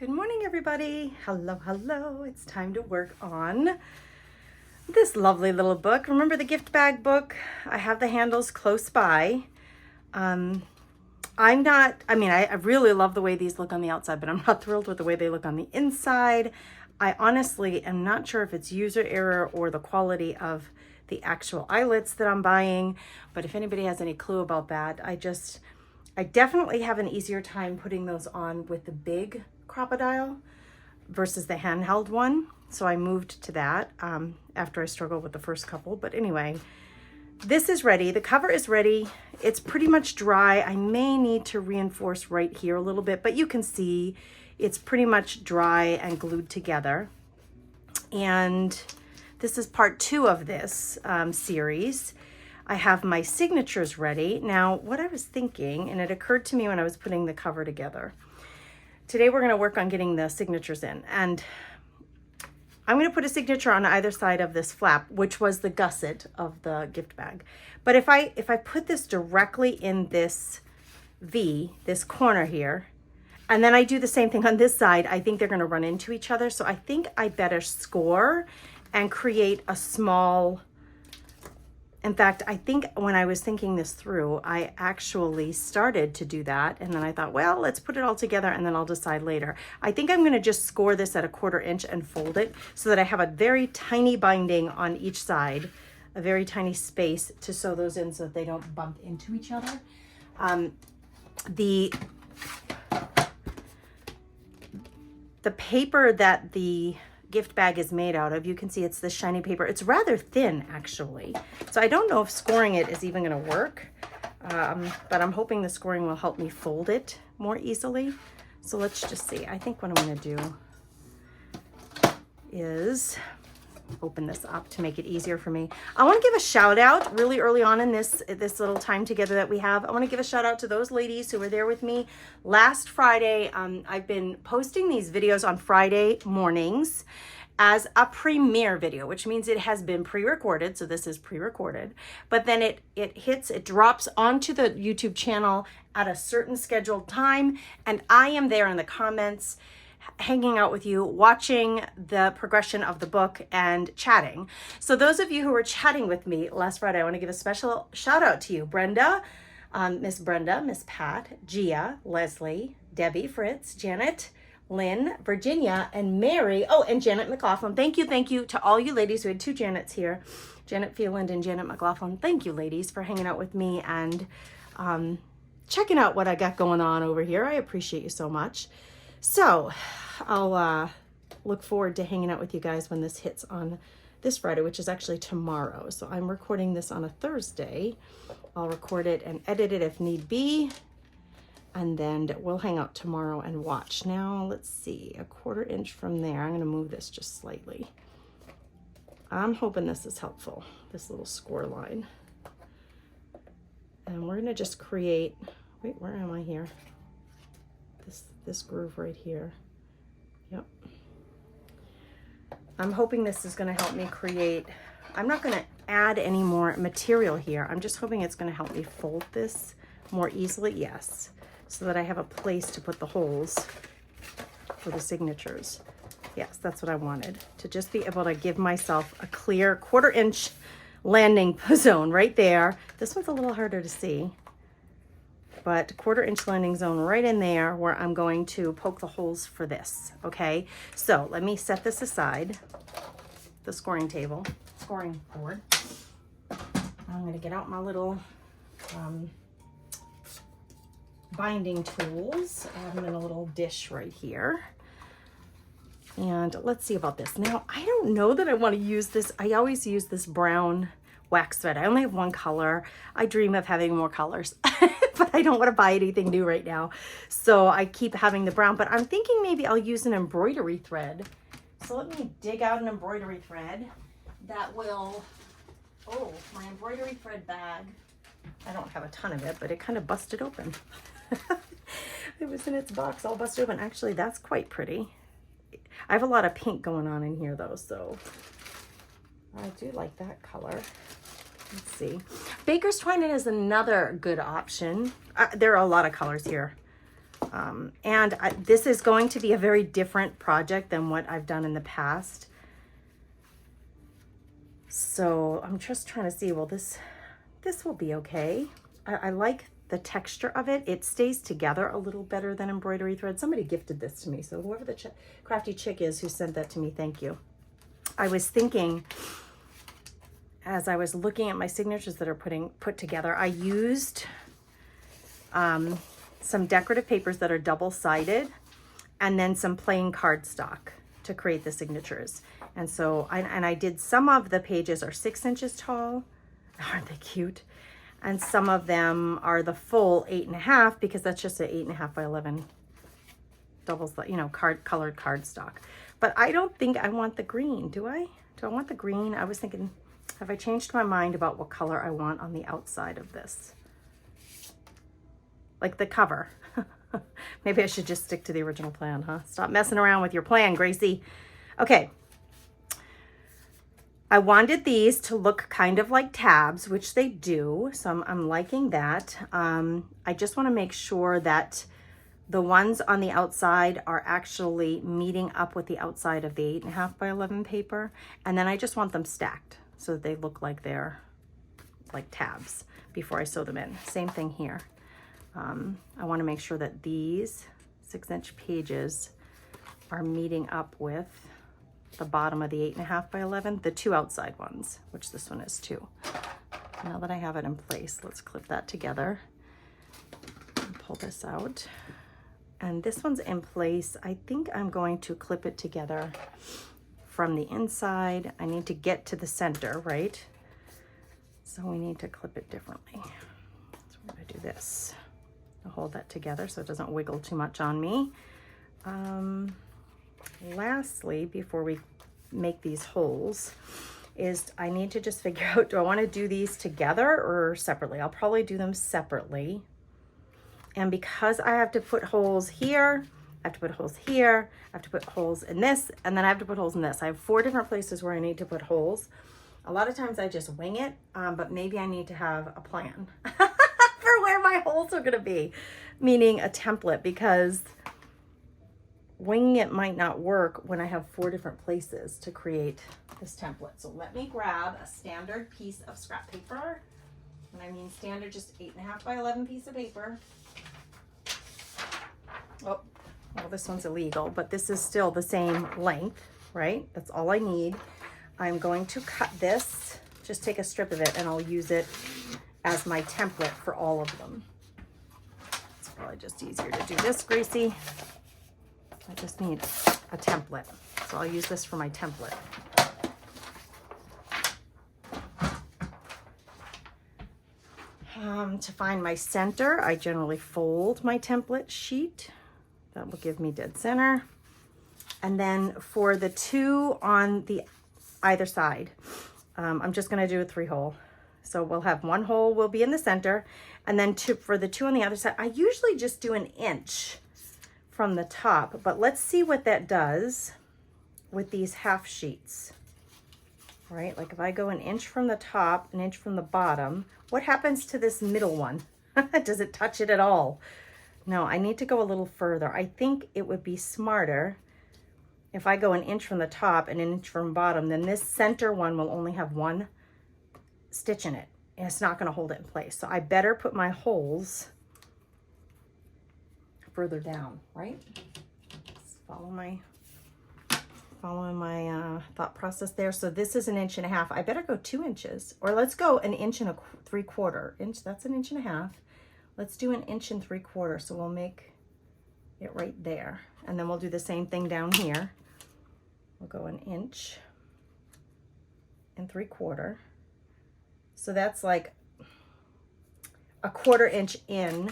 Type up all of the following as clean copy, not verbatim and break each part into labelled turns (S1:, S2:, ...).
S1: Good morning, everybody. Hello, hello. It's time to work on this lovely little book. Remember the gift bag book? I have the handles close by. I really love the way these look on the outside, but I'm not thrilled with the way they look on the inside. I honestly am not sure if it's user error or the quality of the actual eyelets that I'm buying, but if anybody has any clue about that, I definitely have an easier time putting those on with the big crocodile versus the handheld one. So I moved to that after I struggled with the first couple. But anyway, this is ready. The cover is ready. It's pretty much dry. I may need to reinforce right here a little bit, but you can see it's pretty much dry and glued together. And this is part 2 of this series. I have my signatures ready. Now, what I was thinking, and it occurred to me when I was putting the cover together, today we're going to work on getting the signatures in. And I'm going to put a signature on either side of this flap, which was the gusset of the gift bag. But if I put this directly in this V, this corner here, and then I do the same thing on this side, I think they're going to run into each other. So I think I better score and create a small... In fact, I think when I was thinking this through, I actually started to do that. And then I thought, well, let's put it all together and then I'll decide later. I think I'm going to just score this at 1/4 inch and fold it so that I have a very tiny binding on each side, a very tiny space to sew those in so that they don't bump into each other. The paper that the gift bag is made out of, you can see it's this shiny paper. It's rather thin, actually. So I don't know if scoring it is even going to work, but I'm hoping the scoring will help me fold it more easily. So let's just see. I think what I'm going to do is open this up to make it easier for me. I want to give a shout out really early on in this little time together that we have. I want to give a shout out to those ladies who were there with me last Friday. I've been posting these videos on Friday mornings as a premiere video, which means it has been pre-recorded. So this is pre-recorded, but then it drops onto the YouTube channel at a certain scheduled time. And I am there in the comments, hanging out with you, watching the progression of the book and chatting. So those of you who were chatting with me last Friday, I want to give a special shout out to you. Brenda, Miss Pat, Gia, Leslie, Debbie, Fritz, Janet, Lynn, Virginia, and Mary. Oh, and Janet McLaughlin. Thank you to all you ladies. We had 2 Janets here, Janet Phelan and Janet McLaughlin. Thank you, ladies, for hanging out with me and checking out what I got going on over here. I appreciate you so much. So I'll look forward to hanging out with you guys when this hits on this Friday, which is actually tomorrow. So I'm recording this on a Thursday. I'll record it and edit it if need be. And then we'll hang out tomorrow and watch. Now, let's see, 1/4 inch from there. I'm going to move this just slightly. I'm hoping this is helpful, this little score line. And we're going to just create, wait, where am I here? This groove right here. Yep. I'm hoping this is going to help me create, I'm not going to add any more material here. I'm just hoping it's going to help me fold this more easily. Yes. So that I have a place to put the holes for the signatures. Yes, that's what I wanted, to just be able to give myself a clear 1/4 inch landing zone right there. This one's a little harder to see, but 1/4 inch landing zone right in there where I'm going to poke the holes for this. Okay, so let me set this aside, the scoring board. I'm going to get out my little binding tools. I have them in a little dish right here. And let's see about this. Now, I don't know that I want to use this. I always use this brown wax thread. I only have one color. I dream of having more colors, but I don't want to buy anything new right now. So I keep having the brown, but I'm thinking maybe I'll use an embroidery thread. So let me dig out an embroidery thread that will, oh, my embroidery thread bag. I don't have a ton of it, but it kind of busted open. It was in its box all busted open. Actually, that's quite pretty. I have a lot of pink going on in here though, so I do like that color. Let's see. Baker's twine is another good option. There are a lot of colors here. This is going to be a very different project than what I've done in the past. So I'm just trying to see, well, this will be okay. I like the texture of it. It stays together a little better than embroidery thread. Somebody gifted this to me. So whoever the crafty chick is who sent that to me, thank you. I was thinking, as I was looking at my signatures that are put together, I used some decorative papers that are double-sided and then some plain cardstock to create the signatures. And so, I did, some of the pages are 6 inches tall. Aren't they cute? And some of them are the full 8.5, because that's just an 8.5 by 11 doubles, you know, colored cardstock. But I don't think I want the green, do I? Do I want the green? I was thinking, have I changed my mind about what color I want on the outside of this? Like the cover. Maybe I should just stick to the original plan, huh? Stop messing around with your plan, Gracie. Okay. I wanted these to look kind of like tabs, which they do. So I'm liking that. I just want to make sure that the ones on the outside are actually meeting up with the outside of the 8.5 by 11 paper. And then I just want them stacked so that they look like they're like tabs before I sew them in. Same thing here. I want to make sure that these 6-inch pages are meeting up with the bottom of the 8.5 by 11, the 2 outside ones, which this one is too. Now that I have it in place, let's clip that together and pull this out. And this one's in place. I think I'm going to clip it together from the inside. I need to get to the center, right? So we need to clip it differently. So we're gonna do this. I'll hold that together so it doesn't wiggle too much on me. Lastly, before we make these holes, is I need to just figure out, do I want to do these together or separately? I'll probably do them separately. And because I have to put holes here, I have to put holes here, I have to put holes in this, and then I have to put holes in this. I have 4 different places where I need to put holes. A lot of times I just wing it, but maybe I need to have a plan for where my holes are going to be, meaning a template, because winging it might not work when I have 4 different places to create this template. So let me grab a standard piece of scrap paper. And I mean standard, just 8.5 by 11 piece of paper. Oh, well, this one's illegal, but this is still the same length, right? That's all I need. I'm going to cut this, just take a strip of it, and I'll use it as my template for all of them. It's probably just easier to do this, Gracie. I just need a template, so I'll use this for my template. To find my center, I generally fold my template sheet. That will give me dead center. And then for the 2 on the either side, I'm just going to do a 3-hole. So we'll have 1 hole will be in the center, and then for the 2 on the other side, I usually just do 1 inch from the top, but let's see what that does with these half sheets, right? Like if I go 1 inch from the top, 1 inch from the bottom, what happens to this middle one? Does it touch it at all? No, I need to go a little further. I think it would be smarter if I go 1 inch from the top and 1 inch from bottom, then this center one will only have 1 stitch in it, and it's not going to hold it in place. So I better put my holes further down, right? Just following my thought process there. So this is 1.5 inches. I better go 2 inches, or let's go 1 3/4 inch. That's 1.5 inches. Let's do 1 3/4 inches. So we'll make it right there, and then we'll do the same thing down here. We'll go 1 3/4 inches. So that's like a 1/4 inch in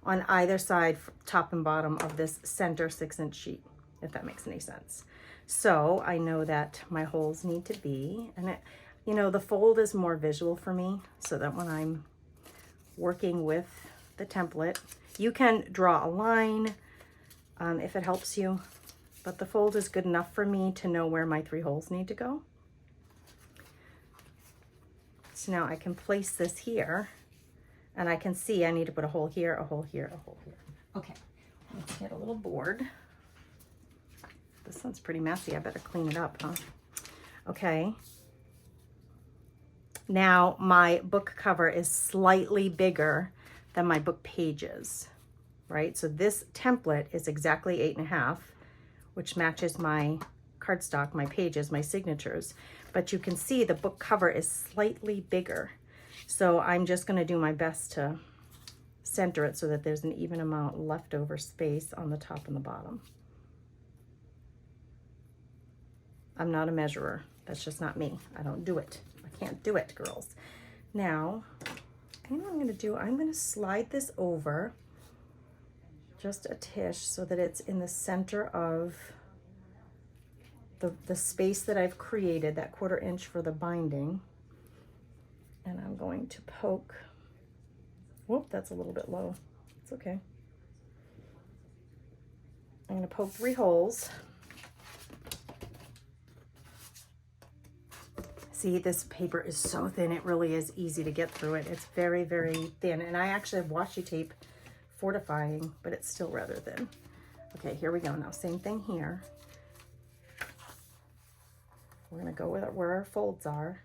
S1: on either side, top and bottom of this center 6-inch sheet, if that makes any sense. So I know that my holes need to be, and you know, the fold is more visual for me, so that when I'm working with the template, you can draw a line if it helps you, but the fold is good enough for me to know where my 3 holes need to go. So now I can place this here, and I can see I need to put a hole here, a hole here, a hole here. Okay, Let's get a little board. This one's pretty messy. I better clean it up, huh? Okay. Now my book cover is slightly bigger than my book pages, right? So this template is exactly 8.5, which matches my cardstock, my pages, my signatures. But you can see the book cover is slightly bigger. So I'm just going to do my best to center it so that there's an even amount leftover space on the top and the bottom. I'm not a measurer. That's just not me. I don't do it. I can't do it, girls. Now, you know what I'm going to do? I'm going to slide this over just a tish so that it's in the center of the space that I've created, that 1/4 inch for the binding. And I'm going to poke. Whoop, that's a little bit low. It's okay. I'm going to poke 3 holes. See, this paper is so thin, it really is easy to get through it. It's very, very thin. And I actually have washi tape fortifying, but it's still rather thin. Okay, here we go. Now, same thing here. We're going to go with where our folds are,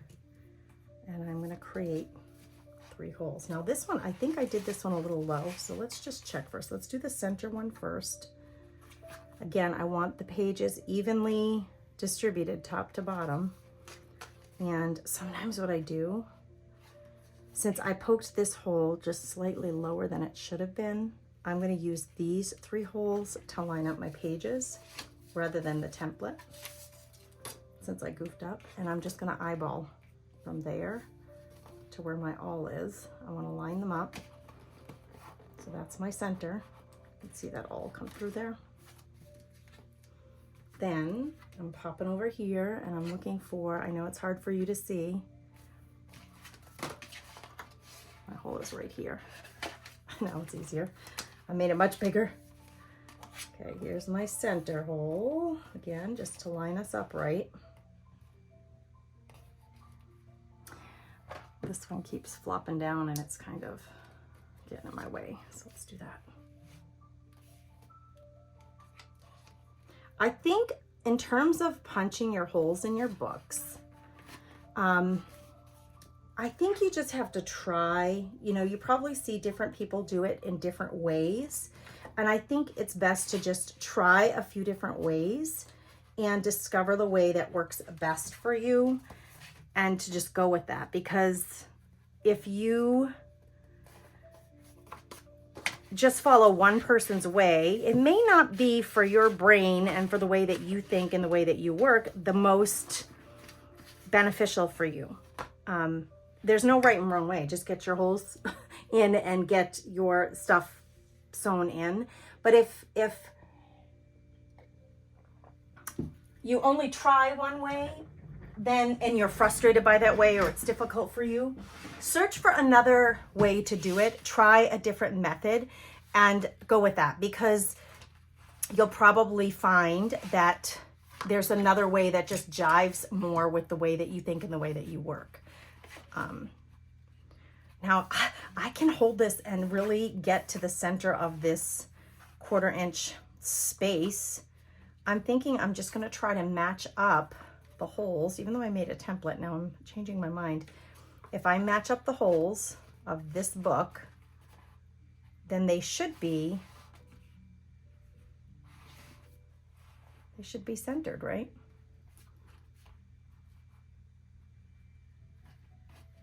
S1: and I'm going to create 3 holes. Now, this one, I think I did this one a little low, so let's just check first. Let's do the center one first. Again, I want the pages evenly distributed top to bottom. And sometimes what I do, since I poked this hole just slightly lower than it should have been, I'm going to use these 3 holes to line up my pages rather than the template, since I goofed up. And I'm just going to eyeball from there to where my awl is. I want to line them up. So that's my center. You can see that awl come through there. Then I'm popping over here and I'm looking for, I know it's hard for you to see, my hole is right here. Now it's easier. I made it much bigger. Okay, here's my center hole. Again, just to line us up right. This one keeps flopping down and it's kind of getting in my way. So let's do that. I think in terms of punching your holes in your books, I think you just have to try. You know, you probably see different people do it in different ways. And I think it's best to just try a few different ways and discover the way that works best for you and to just go with that. Because if you just follow one person's way, it may not be for your brain and for the way that you think and the way that you work the most beneficial for you. There's no right and wrong way. Just get your holes in and get your stuff sewn in. But if you only try one way, then and you're frustrated by that way or it's difficult for you, search for another way to do it. Try a different method and go with that, because you'll probably find that there's another way that just jives more with the way that you think and the way that you work. Now I can hold this and really get to the center of this 1/4 inch space. I'm thinking I'm just going to try to match up the holes, even though I made a template. Now I'm changing my mind. If I match up the holes of this book, then they should be centered, right?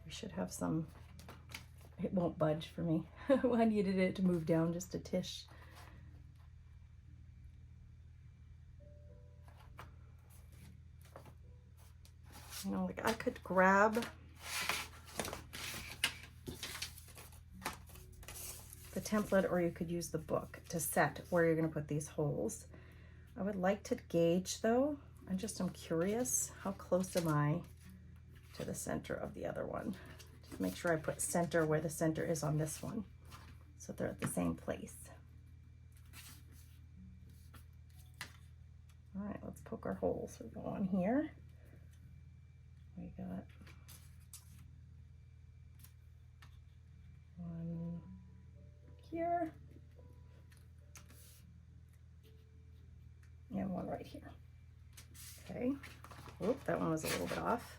S1: We should have some, it won't budge for me. I needed it to move down just a tish. You know, like I could grab the template, or you could use the book to set where you're going to put these holes. I would like to gauge though. I'm curious, how close am I to the center of the other one? Just make sure I put center where the center is on this one, so they're at the same place. All right, let's poke our holes. We go on here. We got one here and one right here. Okay. Oop, that one was a little bit off,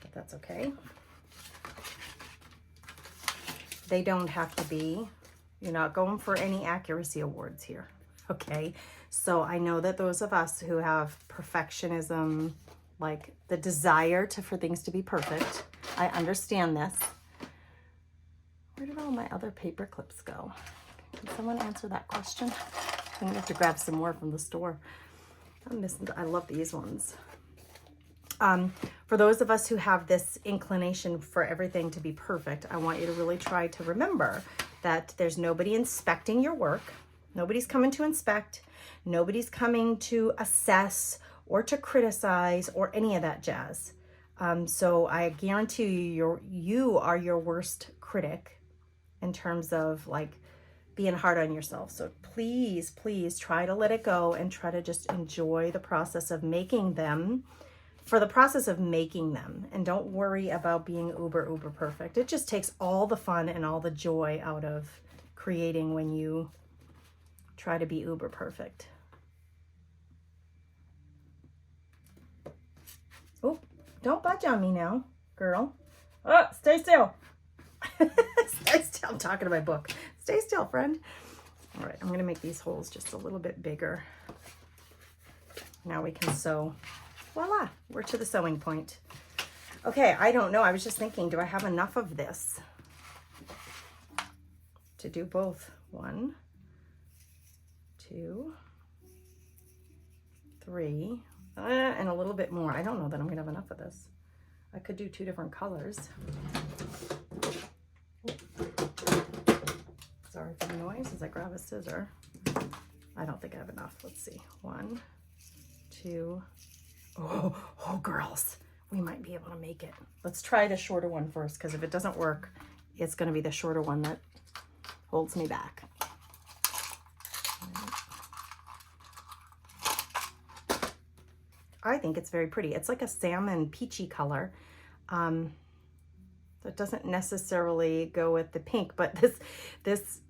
S1: but that's okay. They don't have to be. You're not going for any accuracy awards here, okay? So I know that those of us who have perfectionism, like the desire for things to be perfect, I understand this. Where did all my other paper clips go? Can someone answer that question? I'm gonna have to grab some more from the store. I love these ones. For those of us who have this inclination for everything to be perfect, I want you to really try to remember that there's nobody inspecting your work. Nobody's coming to inspect. Nobody's coming to assess or to criticize or any of that jazz. So I guarantee you are your worst critic in terms of like being hard on yourself. So please, please try to let it go and try to just enjoy the process of making them for the process of making them. And don't worry about being uber perfect. It just takes all the fun and all the joy out of creating when you try to be uber perfect. Oh, don't budge on me now, girl. Oh, stay still. Stay still. I'm talking to my book. Stay still, friend. All right, I'm gonna make these holes just a little bit bigger. Now we can sew. Voila, we're to the sewing point. Okay, I don't know. I was just thinking, do I have enough of this to do both? 1, 2, 3, and a little bit more. I don't know that I'm gonna have enough of this. I could do 2 different colors. Sorry for the noise as I grab a scissor. I don't think I have enough. Let's see. 1, 2. Oh, girls, we might be able to make it. Let's try the shorter one first, because if it doesn't work, it's going to be the shorter one that holds me back. I think it's very pretty. It's like a salmon peachy color. That doesn't necessarily go with the pink, but this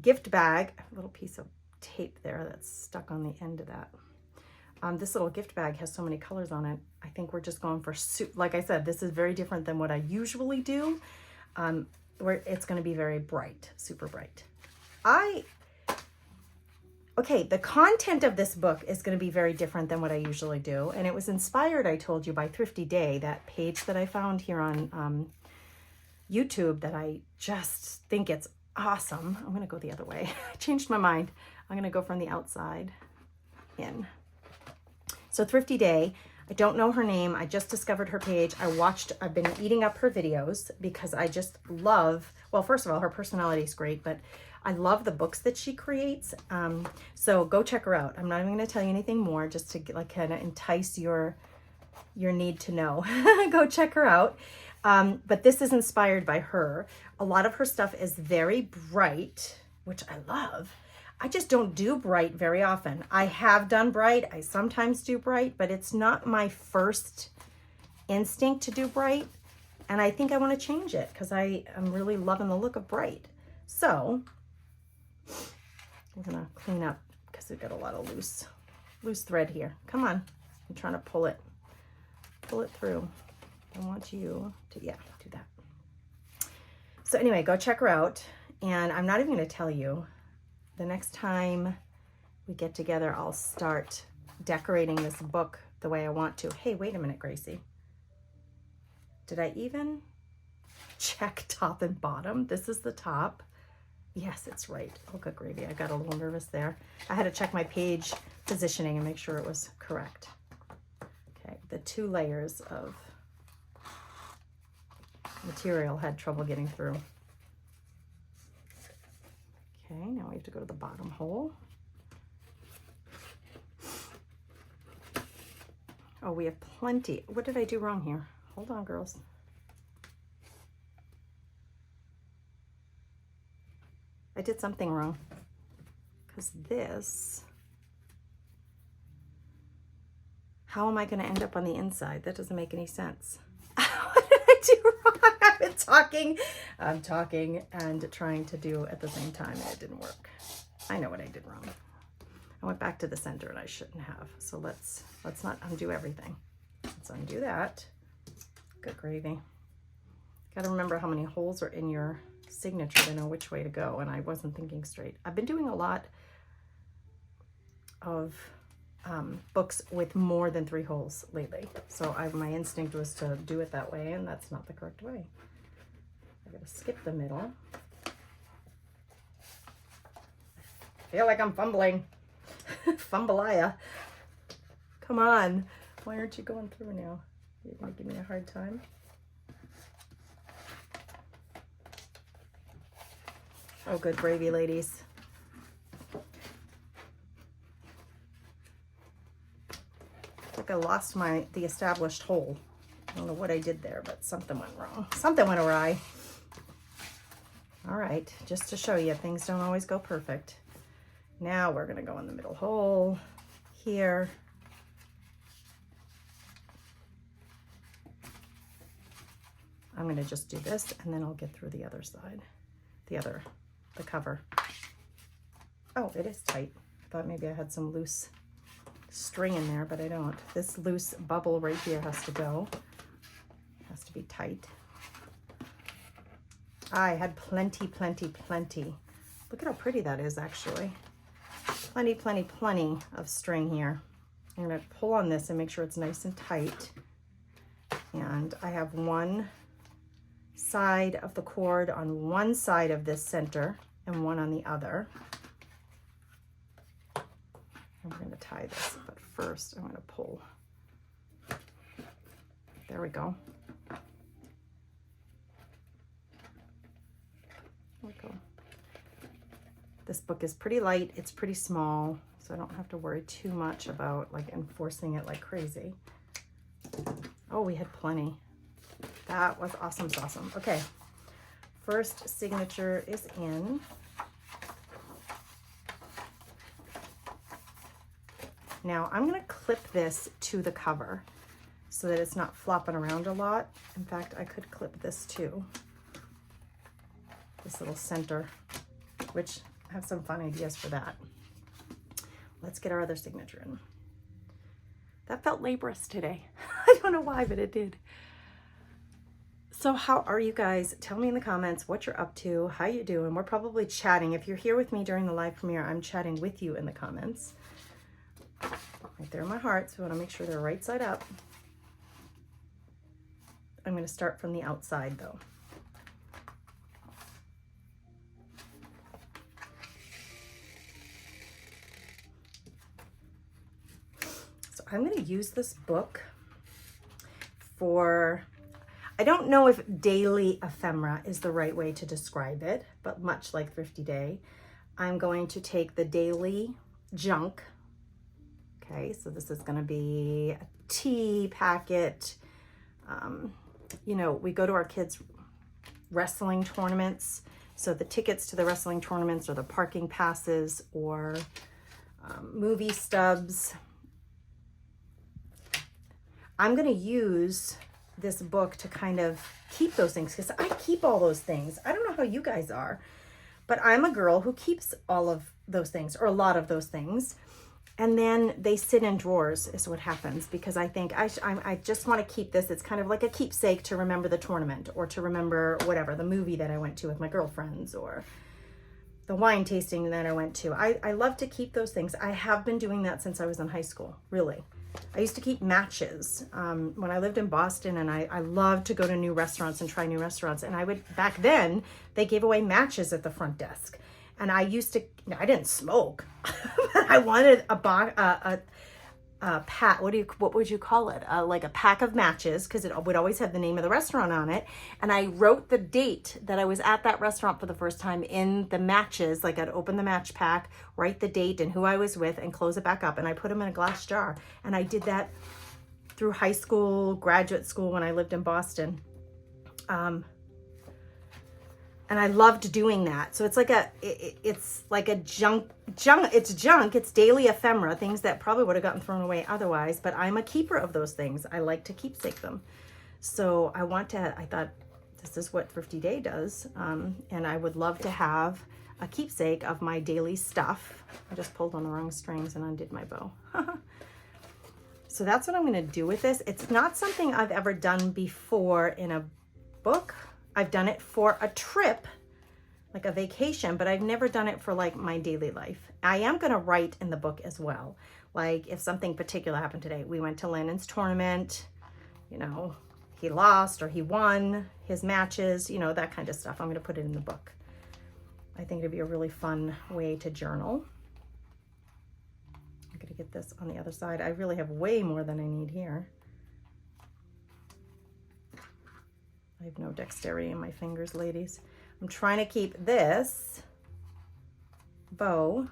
S1: gift bag, a little piece of tape there that's stuck on the end of that. This little gift bag has so many colors on it. I think we're just going for, like I said, this is very different than what I usually do, where it's going to be very bright, super bright. Okay, the content of this book is going to be very different than what I usually do. And it was inspired, I told you, by Thrifty Day, that page that I found here on YouTube that I just think it's awesome. I'm going to go the other way. I changed my mind. I'm going to go from the outside in. So Thrifty Day, I don't know her name. I just discovered her page. I've been eating up her videos because I just love, well, first of all, her personality is great, but I love the books that she creates. So go check her out. I'm not even going to tell you anything more, just to like kind of entice your need to know. Go check her out. But this is inspired by her. A lot of her stuff is very bright, which I love. I just don't do bright very often. I have done bright. I sometimes do bright, but it's not my first instinct to do bright. And I think I want to change it because I am really loving the look of bright. So we're going to clean up because we've got a lot of loose thread here. Come on. I'm trying to pull it through. I want you to, yeah, do that. So anyway, go check her out. And I'm not even going to tell you. The next time we get together, I'll start decorating this book the way I want to. Hey, wait a minute, Gracie. Did I even check top and bottom? This is the top. Yes, it's right. Oh, good gravy. I got a little nervous there. I had to check my page positioning and make sure it was correct. Okay, the 2 layers of material had trouble getting through. Okay, now we have to go to the bottom hole. Oh, we have plenty. What did I do wrong here? Hold on, girls. I did something wrong. Because this, how am I going to end up on the inside? That doesn't make any sense. What did I do wrong? I've been talking. I'm talking and trying to do at the same time, and it didn't work. I know what I did wrong. I went back to the center and I shouldn't have. So let's not undo everything. Let's undo that. Good gravy. Got to remember how many holes are in your signature to know which way to go, and I wasn't thinking straight. I've been doing a lot of books with more than 3 holes lately, so my instinct was to do it that way, and that's not the correct way. I gotta skip the middle. I feel like I'm fumbling. Fumbleia. Come on. Why aren't you going through now? You're gonna give me a hard time? Oh, good gravy, ladies. It's like I lost the established hole. I don't know what I did there, but something went wrong. Something went awry. All right, just to show you, things don't always go perfect. Now we're gonna go in the middle hole here. I'm gonna just do this and then I'll get through the other side, the cover. Oh, it is tight. I thought maybe I had some loose string in there, but I don't. This loose bubble right here has to go. It has to be tight. I had plenty. Look at how pretty that is, actually. Plenty of string here. I'm gonna pull on this and make sure it's nice and tight. And I have one side of the cord on one side of this center and one on the other. And we're gonna tie this, but first I'm gonna pull. There we go. There we go. This book is pretty light, it's pretty small, so I don't have to worry too much about like enforcing it like crazy. Oh, we had plenty. That was awesome sauce. Okay, first signature is in. Now I'm gonna clip this to the cover so that it's not flopping around a lot. In fact, I could clip this too. This little center, which I have some fun ideas for that. Let's get our other signature in. That felt laborious today. I don't know why, but it did. So how are you guys? Tell me in the comments what you're up to, how you doing. We're probably chatting. If you're here with me during the live premiere, I'm chatting with you in the comments. Right there in my heart, so I want to make sure they're right side up. I'm going to start from the outside though. So I'm going to use this book for, I don't know if daily ephemera is the right way to describe it, but much like Thrifty Day, I'm going to take the daily junk. Okay, so this is going to be a tea packet. You know, we go to our kids' wrestling tournaments. So the tickets to the wrestling tournaments or the parking passes or movie stubs. I'm going to use this book to kind of keep those things because I keep all those things. I don't know how you guys are, but I'm a girl who keeps all of those things or a lot of those things. And then they sit in drawers is what happens because I think I just want to keep this. It's kind of like a keepsake to remember the tournament or to remember whatever, the movie that I went to with my girlfriends or the wine tasting that I went to. I love to keep those things. I have been doing that since I was in high school, really. I used to keep matches when I lived in Boston, and I loved to go to new restaurants and try new restaurants. And I would, back then, they gave away matches at the front desk. And I used to, I didn't smoke, but I wanted a pack, what would you call it? Like a pack of matches, because it would always have the name of the restaurant on it. And I wrote the date that I was at that restaurant for the first time in the matches. Like I'd open the match pack, write the date and who I was with, and close it back up. And I put them in a glass jar. And I did that through high school, graduate school when I lived in Boston. And I loved doing that. So it's like it's like a junk, it's daily ephemera, things that probably would have gotten thrown away otherwise, but I'm a keeper of those things. I like to keepsake them. So I thought this is what Thrifty Day does. And I would love to have a keepsake of my daily stuff. I just pulled on the wrong strings and undid my bow. So that's what I'm going to do with this. It's not something I've ever done before in a book. I've done it for a trip, like a vacation, but I've never done it for like my daily life. I am going to write in the book as well. Like if something particular happened today, we went to Lannon's tournament, you know, he lost or he won his matches, you know, that kind of stuff. I'm going to put it in the book. I think it'd be a really fun way to journal. I'm going to get this on the other side. I really have way more than I need here. I have no dexterity in my fingers, ladies. I'm trying to keep this bow.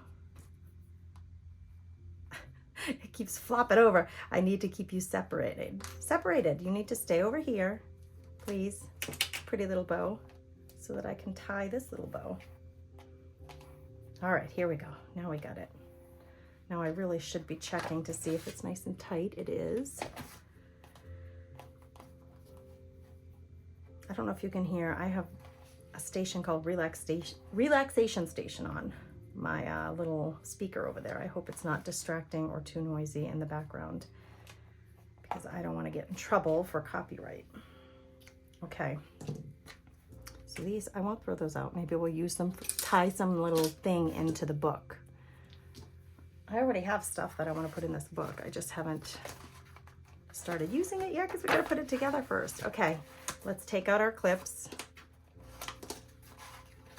S1: It keeps flopping over. I need to keep you separated. Separated. You need to stay over here, please. Pretty little bow, so that I can tie this little bow. All right, here we go. Now we got it. Now I really should be checking to see if it's nice and tight. It is. I don't know if you can hear. I have a station called Relaxation Station on my little speaker over there. I hope it's not distracting or too noisy in the background because I don't want to get in trouble for copyright. Okay. So these, I won't throw those out. Maybe we'll use them, tie some little thing into the book. I already have stuff that I want to put in this book. I just haven't started using it yet because we got to put it together first. Okay, let's take out our clips.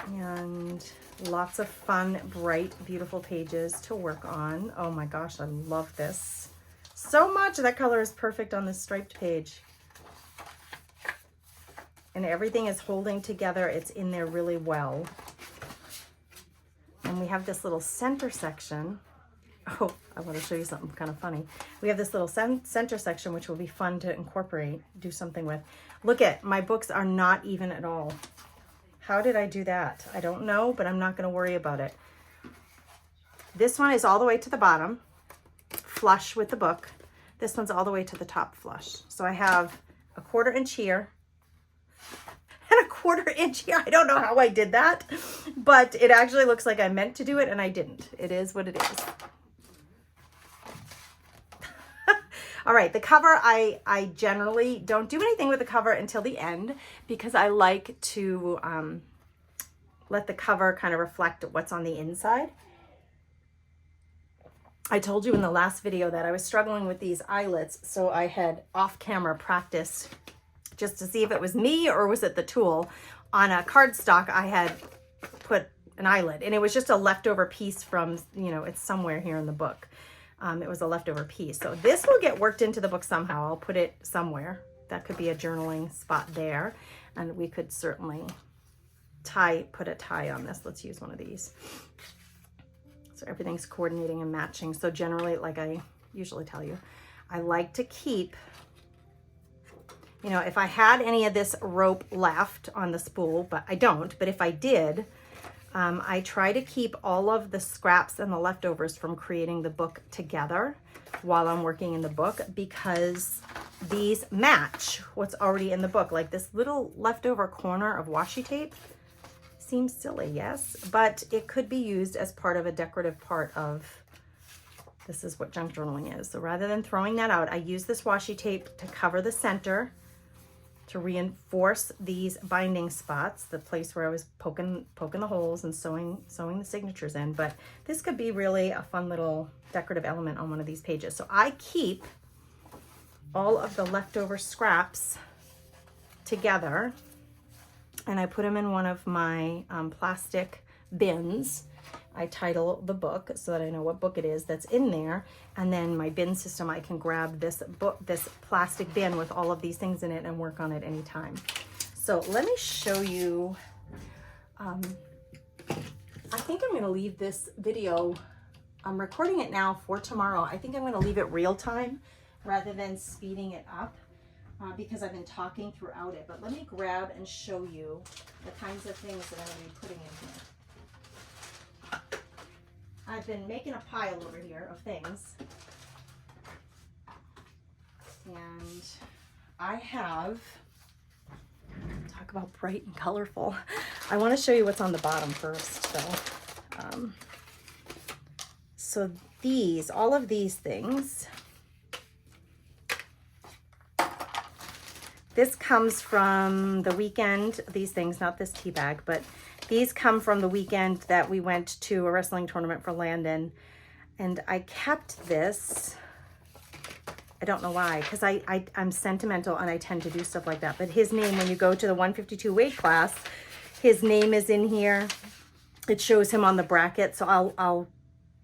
S1: And lots of fun, bright, beautiful pages to work on. Oh my gosh, I love this so much. That color is perfect on this striped page. And everything is holding together. It's in there really well. And we have this little center section. Oh, I want to show you something kind of funny. We have this little center section, which will be fun to incorporate, do something with. Look at, my books are not even at all. How did I do that? I don't know, but I'm not going to worry about it. This one is all the way to the bottom, flush with the book. This one's all the way to the top flush. So I have a 1/4 inch here and a 1/4 inch here. I don't know how I did that, but it actually looks like I meant to do it and I didn't. It is what it is. All right, the cover, I generally don't do anything with the cover until the end because I like to let the cover kind of reflect what's on the inside. I told you in the last video that I was struggling with these eyelets, so I had off-camera practice just to see if it was me or was it the tool. On a cardstock, I had put an eyelet, and it was just a leftover piece from, you know, it's somewhere here in the book. It was a leftover piece. So this will get worked into the book somehow. I'll put it somewhere. That could be a journaling spot there. And we could certainly put a tie on this. Let's use one of these. So everything's coordinating and matching. So generally, like I usually tell you, I like to keep, you know, if I had any of this rope left on the spool, but I don't, but if I did, I try to keep all of the scraps and the leftovers from creating the book together while I'm working in the book because these match what's already in the book. Like this little leftover corner of washi tape seems silly, yes, but it could be used as part of a decorative part of, this is what junk journaling is. So rather than throwing that out, I use this washi tape to cover the center to reinforce these binding spots, the place where I was poking the holes and sewing the signatures in. But this could be really a fun little decorative element on one of these pages. So I keep all of the leftover scraps together and I put them in one of my plastic bins. I title the book so that I know what book it is that's in there. And then my bin system, I can grab this book, this plastic bin with all of these things in it and work on it anytime. So let me show you. I think I'm going to leave this video. I'm recording it now for tomorrow. I think I'm going to leave it real time rather than speeding it up because I've been talking throughout it. But let me grab and show you the kinds of things that I'm going to be putting in here. I've been making a pile over here of things, and I have, talk about bright and colorful, I want to show you what's on the bottom first, though. So these, all of these things, this comes from the weekend, these things, not this tea bag, but these come from the weekend that we went to a wrestling tournament for Landon. And I kept this. I don't know why, because I'm sentimental and I tend to do stuff like that. But his name, when you go to the 152 weight class, his name is in here. It shows him on the bracket. So I'll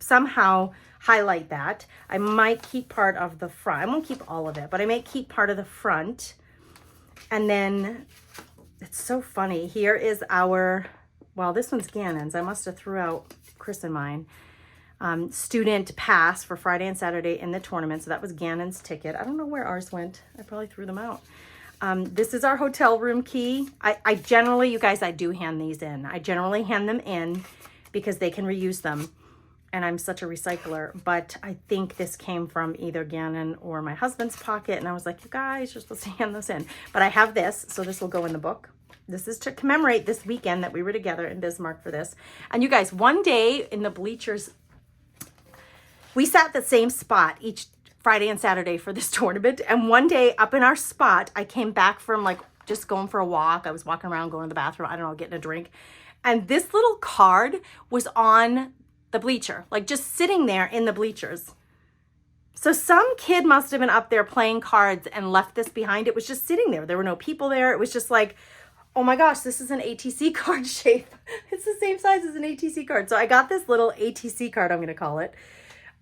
S1: somehow highlight that. I might keep part of the front. I won't keep all of it, but I might keep part of the front. And then it's so funny. Here is our, well, this one's Gannon's. I must have threw out Chris and mine. Student pass for Friday and Saturday in the tournament. So that was Gannon's ticket. I don't know where ours went. I probably threw them out. This is our hotel room key. I generally, you guys, I do hand these in. I generally hand them in because they can reuse them. And I'm such a recycler, but I think this came from either Gannon or my husband's pocket. And I was like, you guys, you're supposed to hand this in. But I have this, so this will go in the book. This is to commemorate this weekend that we were together in Bismarck for this. And you guys, one day in the bleachers, we sat the same spot each Friday and Saturday for this tournament. And one day up in our spot, I came back from like just going for a walk. I was walking around, going to the bathroom, I don't know, getting a drink. And this little card was on the bleacher, like just sitting there in the bleachers. So some kid must have been up there playing cards and left this behind. It was just sitting there. There were no people there. It was just like, oh my gosh, this is an ATC card shape. It's the same size as an ATC card. So I got this little ATC card, I'm going to call it.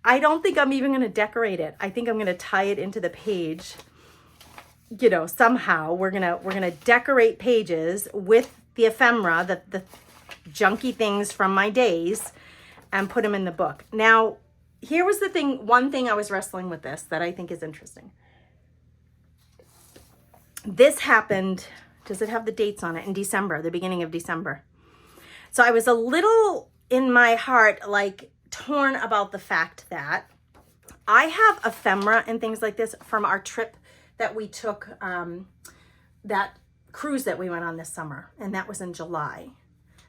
S1: I don't think I'm even going to decorate it. I think I'm going to tie it into the page. You know, somehow we're going to decorate pages with the ephemera, the junky things from my days, and put them in the book. Now, here was the thing, one thing I was wrestling with this that I think is interesting. This happened, does it have the dates on it? In December, the beginning of December. So I was a little in my heart, like torn about the fact that I have ephemera and things like this from our trip that we took, that cruise that we went on this summer, and that was in July.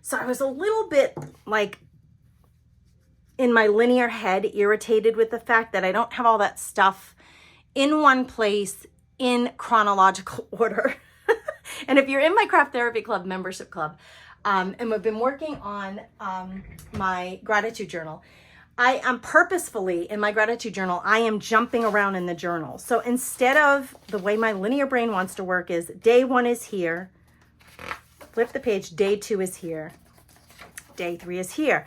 S1: So I was a little bit like, in my linear head, irritated with the fact that I don't have all that stuff in one place in chronological order. And if you're in my Craft Therapy Club membership club, and we've been working on my gratitude journal, I am purposefully, in my gratitude journal, I am jumping around in the journal. So instead of the way my linear brain wants to work is day 1 is here, flip the page, day 2 is here, day 3 is here.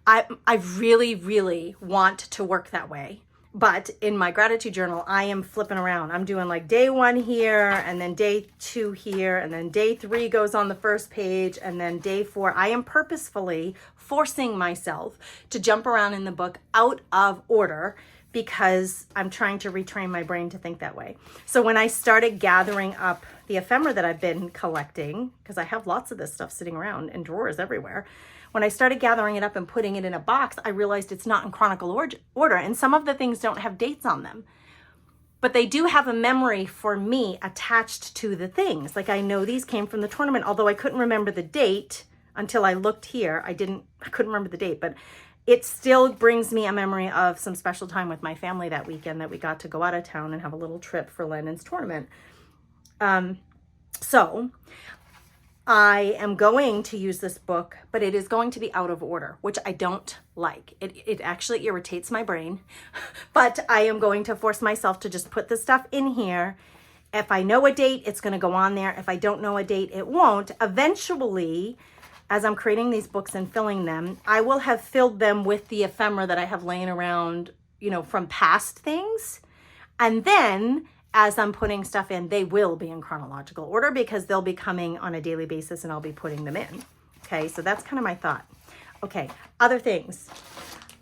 S1: I really, really want to work that way. But in my gratitude journal, I am flipping around. I'm doing like day 1 here, and then day 2 here, and then day 3 goes on the first page, and then day 4. I am purposefully forcing myself to jump around in the book out of order because I'm trying to retrain my brain to think that way. So when I started gathering up the ephemera that I've been collecting, because I have lots of this stuff sitting around in drawers everywhere, when I started gathering it up and putting it in a box, I realized it's not in chronicle order. And some of the things don't have dates on them. But they do have a memory for me attached to the things. Like I know these came from the tournament, although I couldn't remember the date until I looked here. I couldn't remember the date, but it still brings me a memory of some special time with my family that weekend that we got to go out of town and have a little trip for Lennon's tournament. So I am going to use this book, but it is going to be out of order, which I don't like. It actually irritates my brain, but I am going to force myself to just put the stuff in here. If I know a date, it's going to go on there. If I don't know a date, it won't. Eventually, as I'm creating these books and filling them, I will have filled them with the ephemera that I have laying around, you know, from past things. And then as I'm putting stuff in, they will be in chronological order because they'll be coming on a daily basis and I'll be putting them in. Okay, so that's kind of my thought. Okay, other things.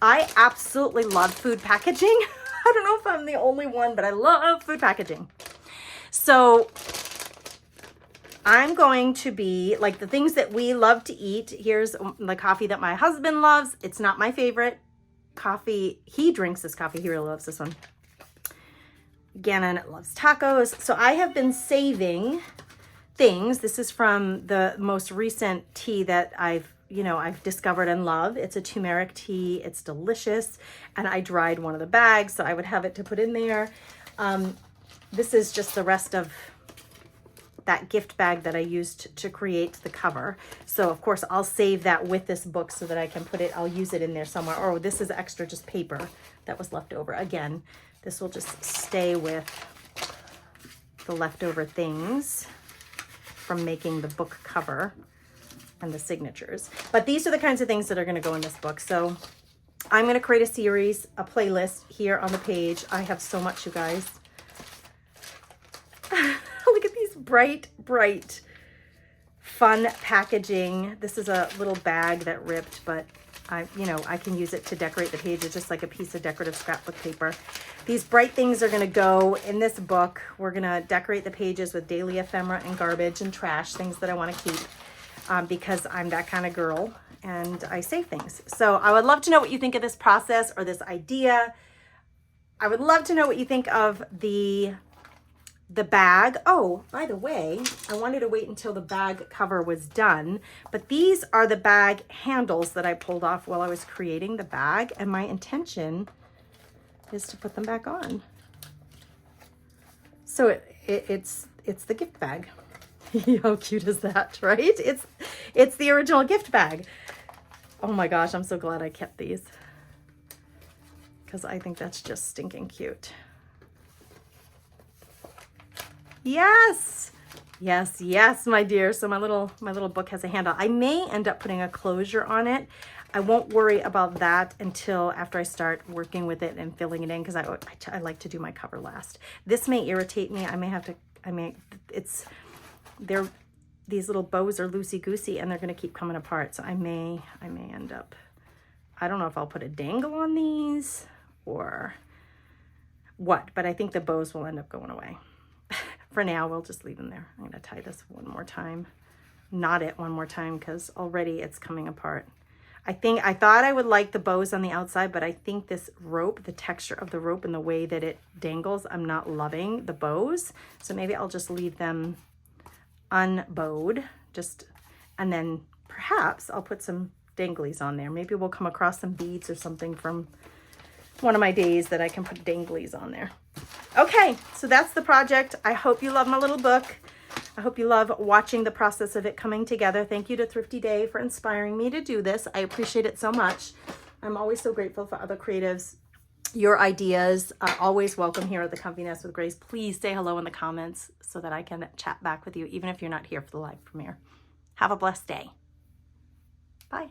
S1: I absolutely love food packaging. I don't know if I'm the only one, but I love food packaging. So I'm going to be like the things that we love to eat. Here's the coffee that my husband loves. It's not my favorite coffee. He drinks this coffee. He really loves this one. Gannon loves tacos. So I have been saving things. This is from the most recent tea that I've discovered and love. It's a turmeric tea. It's delicious. And I dried one of the bags, so I would have it to put in there. This is just the rest of that gift bag that I used to create the cover. So of course I'll save that with this book so that I can put it, I'll use it in there somewhere. Oh, this is extra just paper that was left over. Again, this will just stay with the leftover things from making the book cover and the signatures. But these are the kinds of things that are going to go in this book. So I'm going to create a series, a playlist here on the page. I have so much, you guys. Look at these bright, fun packaging. This is a little bag that ripped, but I can use it to decorate the pages, just like a piece of decorative scrapbook paper. These bright things are going to go in this book. We're going to decorate the pages with daily ephemera and garbage and trash, things that I want to keep, because I'm that kind of girl and I save things. So I would love to know what you think of this process or this idea. I would love to know what you think of the bag. Oh, by the way, I wanted to wait until the bag cover was done, but these are the bag handles that I pulled off while I was creating the bag, and my intention is to put them back on. So it's the gift bag. How cute is that, right? It's the original gift bag. Oh my gosh, I'm so glad I kept these because I think that's just stinking cute. Yes, my dear. So my little book has a handle. I may end up putting a closure on it. I won't worry about that until after I start working with it and filling it in, because I like to do my cover last. This may irritate me. These little bows are loosey-goosey and they're going to keep coming apart. So I may end up, I don't know if I'll put a dangle on these or what, but I think the bows will end up going away. For now, we'll just leave them there. I'm going to tie this one more time, knot it one more time, because already it's coming apart. I thought I would like the bows on the outside, but I think this rope, the texture of the rope and the way that it dangles, I'm not loving the bows. So maybe I'll just leave them unbowed, and then perhaps I'll put some danglies on there. Maybe we'll come across some beads or something from one of my days that I can put danglies on there. Okay, so that's the project. I hope you love my little book. I hope you love watching the process of it coming together. Thank you to Thrifty Day for inspiring me to do this. I appreciate it so much. I'm always so grateful for other creatives. Your ideas are always welcome here at the Comfy Nest with Grace. Please say hello in the comments so that I can chat back with you, even if you're not here for the live premiere. Have a blessed day. Bye.